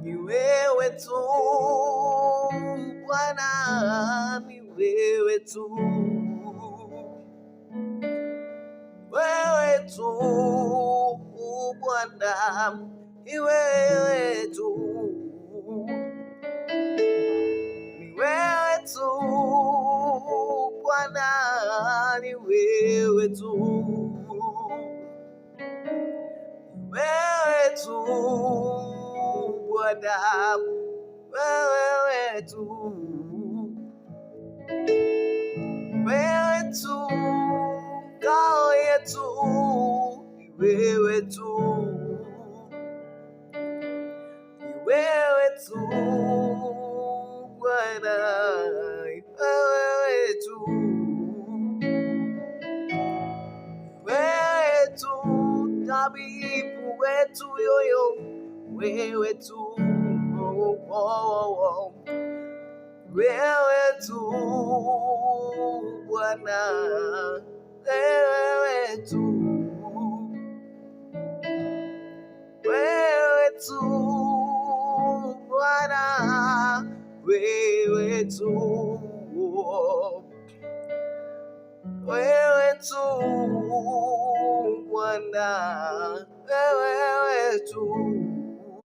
ni wewe tu Bwana, ni wewe tu, wewe tu Bwana, ni wewe tu, ni wewe tu Bwana, ni wewe tu, wewe tu Bwana, wewe tu, wewe tu ngao yetu, wewe tu, wewe tu Bwana, wewe tu, wewe tu tabibu wetu yoyo, wewe tu, wewe tu Bwana, wewe tu, wewe tu Bwana, wewe tu, wewe tu Bwana, wewe tu.